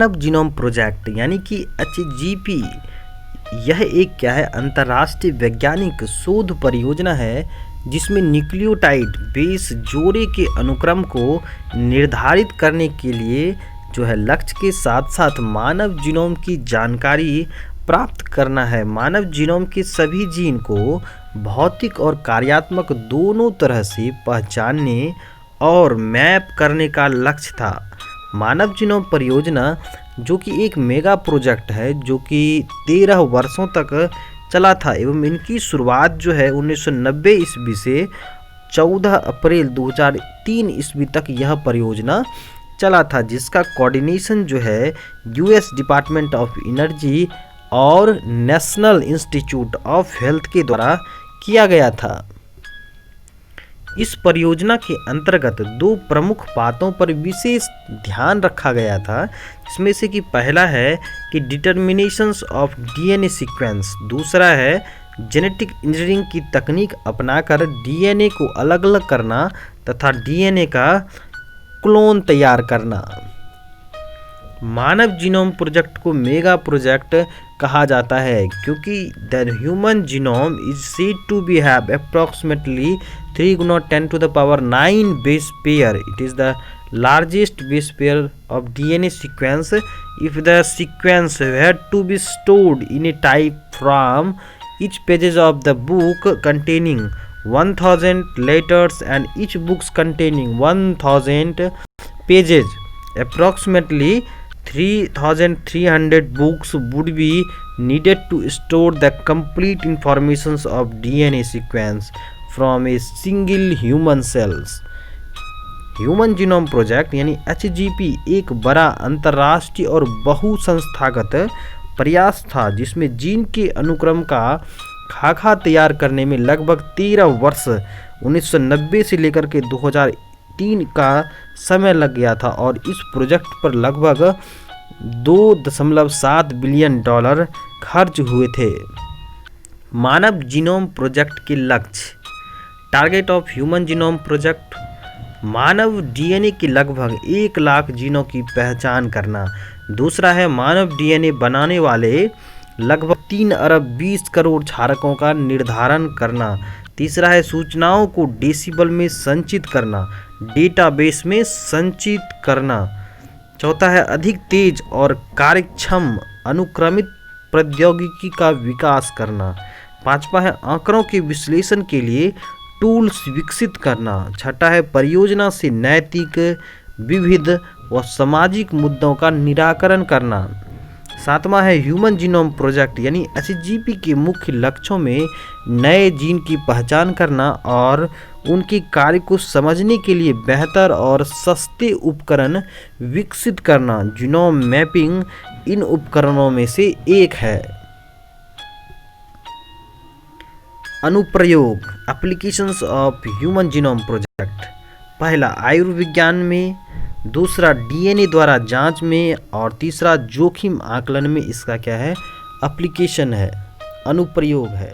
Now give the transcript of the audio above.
मानव genome project यानी कि HGP, यह एक क्या है, अंतर्राष्ट्रीय वैज्ञानिक शोध परियोजना है जिसमें न्यूक्लियोटाइड बेस जोड़े के अनुक्रम को निर्धारित करने के लिए जो है लक्ष्य के साथ साथ मानव जीनोम की जानकारी प्राप्त करना है। मानव जीनोम के सभी जीन को भौतिक और कार्यात्मक दोनों तरह से पहचानने और मैप करने का लक्ष्य था। मानव जीनोम परियोजना जो कि एक मेगा प्रोजेक्ट है जो कि 13 वर्षों तक चला था एवं इनकी शुरुआत जो है 1990 ईस्वी से 14 अप्रैल 2003 ईस्वी तक यह परियोजना चला था, जिसका कोऑर्डिनेशन जो है US डिपार्टमेंट ऑफ एनर्जी और नेशनल इंस्टीट्यूट ऑफ हेल्थ के द्वारा किया गया था। इस परियोजना के अंतर्गत 2 प्रमुख बातों पर विशेष ध्यान रखा गया था, जिसमें से कि पहला है कि डिटर्मिनेशंस ऑफ DNA सीक्वेंस, दूसरा है जेनेटिक इंजीनियरिंग की तकनीक अपनाकर DNA को अलग अलग करना तथा DNA का क्लोन तैयार करना। मानव जीनोम प्रोजेक्ट को मेगा प्रोजेक्ट कहा जाता है क्योंकि the human genome is said to be have approximately 3 × 10⁹ base pair. It is the largest base pair of DNA sequence. If the sequence had to be stored in a type from each pages of the book containing 1000 letters and each books containing 1000 pages, approximately 3300 books would be needed to store the complete informations of DNA sequence from a single human cells. Human genome project यानी HGP एक बड़ा अंतर्राष्ट्रीय और बहुसंस्थागत प्रयास था जिसमें gene के अनुक्रम का खाका तैयार करने में लगभग 13 वर्ष 1990 से लेकर के 2003 का समय लग गया था और इस प्रोजेक्ट पर लगभग $2.7 बिलियन खर्च हुए थे। मानव जीनोम प्रोजेक्ट के लक्ष्य। Target of human genome project, Manav DNA के लगभग 1 लाख जीनों की पहचान करना। दूसरा है मानव DNA बनाने वाले लगभग 3 अरब 20 करोड़ क्षारकों का निर्धारण करना। तीसरा है सूचनाओं को डेसिबल में संचित करना, डेटाबेस में संचित करना। चौथा है अधिक तेज और कार्यक्षम अनुक्रमित प्रौद्योगिकी का विकास करना। पांचवा है आंकड़ों के विश्लेषण के लिए टूल्स विकसित करना। छठा है परियोजना से नैतिक, विविध व सामाजिक मुद्दों का निराकरण करना। सातवां है ह्यूमन जीनोम प्रोजेक्ट यानी HGP के मुख्य लक्ष्यों में नए जीन की पहचान करना और उनके कार्य को समझने के लिए बेहतर और सस्ते उपकरण विकसित करना। जीनोम मैपिंग इन उपकरणों में से एक है। अनुप्रयोग, applications of human genome project. पहला आयुर्विज्ञान में, दूसरा DNA द्वारा जांच में और तीसरा जोखिम आकलन में इसका क्या है, एप्लीकेशन है, अनुप्रयोग है।